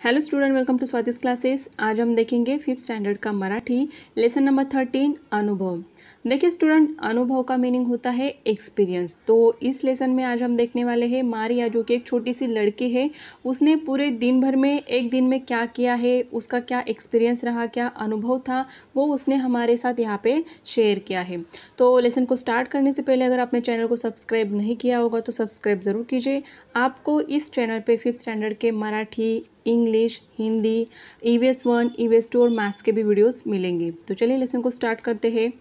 Hello student, welcome to Swati's classes. आज हम देखेंगे फिफ्थ स्टैंडर्ड का मराठी लेसन नंबर 13 अनुभव। देखिए स्टूडेंट, अनुभव का मीनिंग होता है एक्सपीरियंस। तो इस लेसन में आज हम देखने वाले हैं मारिया, जो कि एक छोटी सी लड़की है। उसने पूरे दिन भर में एक दिन में क्या किया है, उसका क्या एक्सपीरियंस रहा, क्या अनुभव था, वो उसने हमारे साथ यहाँ पे शेयर किया है। तो लेसन को स्टार्ट करने से पहले अगर आपने चैनल को सब्सक्राइब नहीं किया होगा तो सब्सक्राइब ज़रूर कीजिए। आपको इस चैनल पे फिफ्थ स्टैंडर्ड के Marathi, English, Hindi, EVS 1, EVS 2 और मैथ्स के भी वीडियोस मिलेंगे। तो चलिए लेसन को स्टार्ट करते हैं।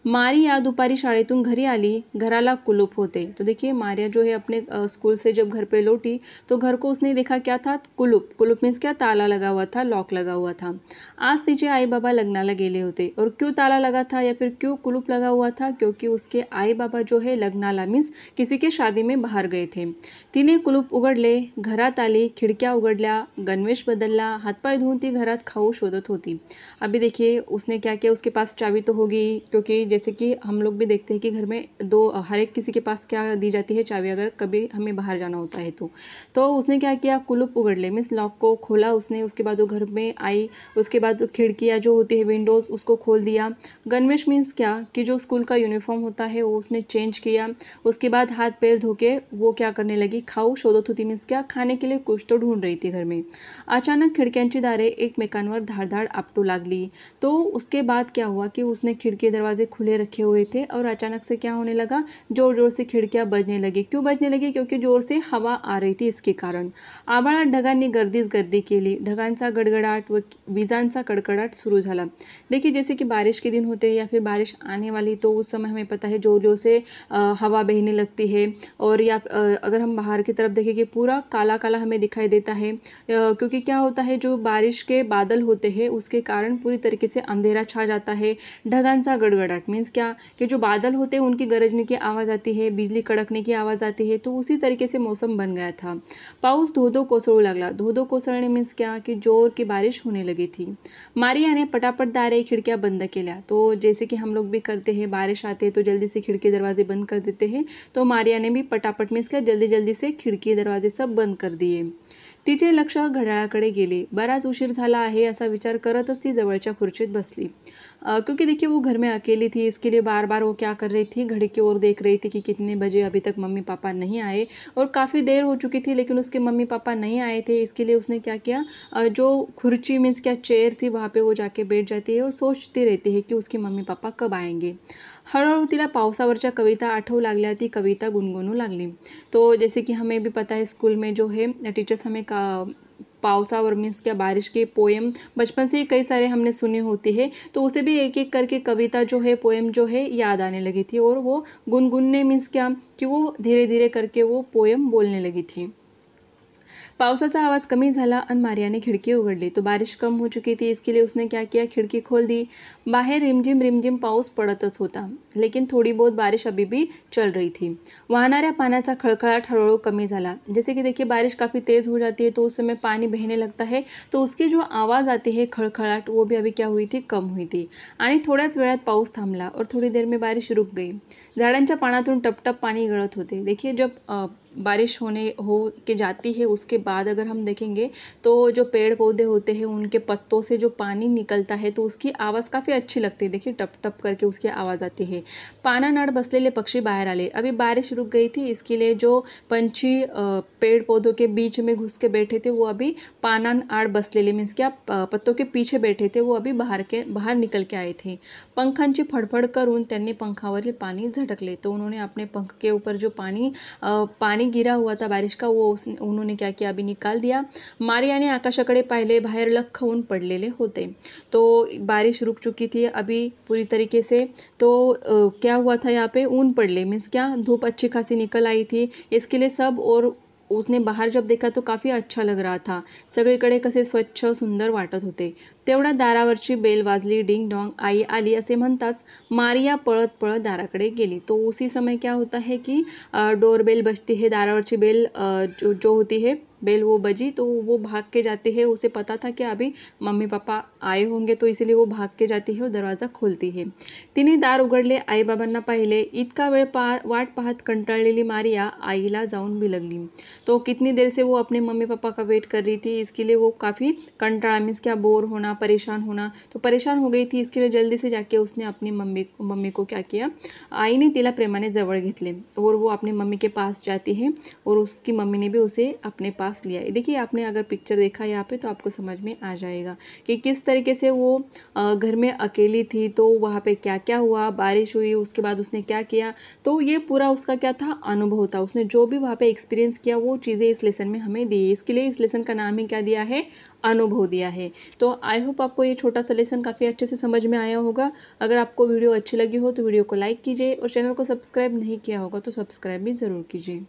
मारिया दुपारी शाळेतून घरी आली, घराला कुलूप होते। तो देखिए मारिया जो है अपने स्कूल से जब घर पे लौटी तो घर को उसने देखा क्या था, कुलूप। कुलूप मीन्स क्या, ताला लगा हुआ था, लॉक लगा हुआ था। आज तिचे आई बाबा लग्नाला गेले होते। और क्यों ताला लगा था या फिर क्यों कुलूप लगा हुआ था, क्योंकि उसके आई बाबा जो है लग्नाला मीन्स किसी के शादी में बाहर गए थे। तिने कुलूप उघडले, घरात आली, खिडक्या उघडल्या, गणवेश बदलला, हाथपाय धुवून ती घरात खाऊ शोधत होती। अभी देखिए उसने क्या किया, उसके पास चाबी तो होगी, क्योंकि जैसे कि हम लोग भी देखते हैं कि घर में हर एक किसी के पास क्या दी जाती है, चाबी, अगर कभी हमें बाहर जाना होता है तो उसने क्या किया, कुलूप उघडले मीन्स लॉक को खोला उसने। उसके बाद वो घर में आई, उसके बाद खिड़कियाँ जो होती है, विंडोज़, उसको खोल दिया। गणवेश मीन्स क्या, कि जो स्कूल का यूनिफॉर्म होता है वो उसने चेंज किया। उसके बाद हाथ पैर धो के वो क्या करने लगी, खाऊ शोधत होती मीन्स क्या, खाने के लिए कुछ तो ढूंढ रही थी घर में। अचानक खिडक्यांची दारे एकमेकांवर धाड़ आपटू लागली। तो उसके बाद क्या हुआ कि उसने खिड़की दरवाजे खुले रखे हुए थे और अचानक से क्या होने लगा, जोर जोर से खिड़कियां बजने लगी। क्यों बजने लगी, क्योंकि जोर से हवा आ रही थी, इसके कारण। आभाळात ढगांनी गर्दीच गर्दी केली, ढगांचा गडगडाट व विजांचा कडकडाट सुरू झाला। देखिए जैसे कि बारिश के दिन होते हैं या फिर बारिश आने वाली, तो उस समय हमें पता है जोर जोर से हवा बहने लगती है। और या अगर हम बाहर की तरफ देखें कि पूरा काला काला हमें दिखाई देता है, क्योंकि क्या होता है, जो बारिश के बादल होते हैं उसके कारण पूरी तरीके से अंधेरा छा जाता है। ढगांचा गडगडाट मीन्स क्या, कि जो बादल होते हैं उनकी गरजने की आवाज़ आती है, बिजली कड़कने की आवाज़ आती है। तो उसी तरीके से मौसम बन गया था। पाऊस धो धो कोसळू लागला। धो धो कोसळणे मीन्स क्या, कि जोर की बारिश होने लगी थी। मारिया ने पटापट दारे खिड़कियां बंद केल्या। तो जैसे कि हम लोग भी करते हैं, बारिश आते हैं तो जल्दी से खिड़की दरवाजे बंद कर देते हैं। तो मारिया ने भी पटापट मीन्स क्या, जल्दी जल्दी से खिड़की दरवाजे सब बंद कर दिए। तिचे लक्ष घड्याळाकडे गेले। बराच उशीर झाला आहे असा विचार करतच ती जवळच्या खुर्चीत बसली। क्योंकि देखिए वो घर में अकेली थी, इसके लिए बार बार वो क्या कर रही थी, घड़ी की ओर देख रही थी कि कितने बजे, अभी तक मम्मी पापा नहीं आए। और काफ़ी देर हो चुकी थी लेकिन उसके मम्मी पापा नहीं आए थे। इसके लिए उसने क्या किया, जो खुर्ची मीन्स क्या, चेयर थी, वहाँ पे वो जाके बैठ जाती है और सोचती रहती है कि उसके मम्मी पापा कब आएंगे। हळूहळू तिला पावसावरच्या कविता आठवू लागल्या, ती कविता गुनगुनू लागली। तो जैसे कि हमें भी पता है स्कूल में जो है टीचर्स हमें पावसावर मीन्स क्या, बारिश के पोएम बचपन से ही कई सारे हमने सुनी होती है। तो उसे भी एक एक करके कविता जो है, पोएम जो है, याद आने लगी थी। और वो गुनगुनने मीन्स क्या, कि वो धीरे धीरे करके वो पोएम बोलने लगी थी। पावसाचा आवाज़ कमी झाला आणि मारियाने खिड़की उघडली। तो बारिश कम हो चुकी थी, इसके लिए उसने क्या किया, खिड़की खोल दी। बाहर रिमझिम रिमझिम पाऊस पड़तच होता, लेकिन थोड़ी बहुत बारिश अभी भी चल रही थी। वाहणाऱ्या पाण्याचा खळखळाट हळूहळू कमी झाला। जैसे कि देखिए बारिश काफ़ी तेज़ हो जाती है तो उस समय पानी बहने लगता है, तो उसकी जो आवाज़ आती है खळखळाट, वो भी अभी क्या हुई थी, कम हुई थी। आणि थोड्याच वेळात पाऊस थांबला और थोड़ी देर में बारिश रुक गई। झाडांच्या पानातून टपटप पानी गळत होते। देखिए जब बारिश हो के जाती है, उसके बाद अगर हम देखेंगे तो जो पेड़ पौधे होते हैं उनके पत्तों से जो पानी निकलता है तो उसकी आवाज़ काफ़ी अच्छी लगती है। देखिए टप टप करके उसकी आवाज़ आती है। पानानाड बसलेले पक्षी बाहर आले। अभी बारिश रुक गई थी, इसके लिए जो पंछी पेड़ पौधों के बीच में घुस के बैठे थे वो अभी पानानाड बसलेले मीन्स क्या, पत्तों के पीछे बैठे थे, वो अभी बाहर निकल के आए थे। पंखांची फडफड करून त्यांनी पंखावरील पानी झटकले। तो उन्होंने अपने पंख के ऊपर जो पानी गिरा हुआ था बारिश का, वो उन्होंने क्या किया, अभी निकाल दिया। मारियाने आकाशाकडे पाहिले, बाहेर लख्ख ऊन पडलेले होते। तो बारिश रुक चुकी थी अभी पूरी तरीके से। तो क्या हुआ था, यहाँ पे ऊन पडले मीन्स क्या, धूप अच्छी खासी निकल आई थी, इसके लिए सब। और उसने बाहर जब देखा तो काफ़ी अच्छा लग रहा था, सगळीकडे कसे स्वच्छ सुंदर वाटत होते। तेवढ्या दारावरची बेल वाजली, डिंग डॉंग, आई आली असे म्हणताच मारिया पळत पळत दाराकडे गेली। तो उसी समय क्या होता है कि डोरबेल बजती है, दारावरची बेल जो होती है बेल वो बजी तो वो भाग के जाती है। उसे पता था कि अभी मम्मी पापा आए होंगे, तो इसीलिए वो भाग के जाती है और दरवाजा खोलती है. तिने दार उघडले. आईबाबांना पाहिले. इतका वेळ वाट पाहत कंटाळलेली मारिया आईला जाऊन बिलगली. तो कितनी देर से वो अपने मम्मी पापा का वेट कर रही थी, इसके लिए वो काफ़ी कंटाळा, मीन्स क्या, बोर होना, परेशान होना, तो परेशान हो गई थी. इसके लिए जल्दी से जाके उसने अपनी मम्मी को क्या किया, आईने तिला प्रेमाने जवळ घेतले और वो अपनी मम्मी के पास जाती है और उसकी मम्मी ने भी उसे अपने पास लिया. देखिए, आपने अगर पिक्चर देखा यहाँ पे तो आपको समझ में आ जाएगा कि किस तरीके से वो घर में अकेली थी, तो वहाँ पे क्या क्या हुआ, बारिश हुई, उसके बाद उसने क्या किया. तो ये पूरा उसका क्या था, अनुभव था. उसने जो भी वहाँ पे एक्सपीरियंस किया वो चीज़ें इस लेसन में हमें दी. इसके लिए इस लेसन का नाम ही क्या दिया है, अनुभव दिया है. तो आई होप आपको ये छोटा सा लेसन काफ़ी अच्छे से समझ में आया होगा. अगर आपको वीडियो अच्छी लगी हो तो वीडियो को लाइक कीजिए और चैनल को सब्सक्राइब नहीं किया होगा तो सब्सक्राइब भी ज़रूर कीजिए.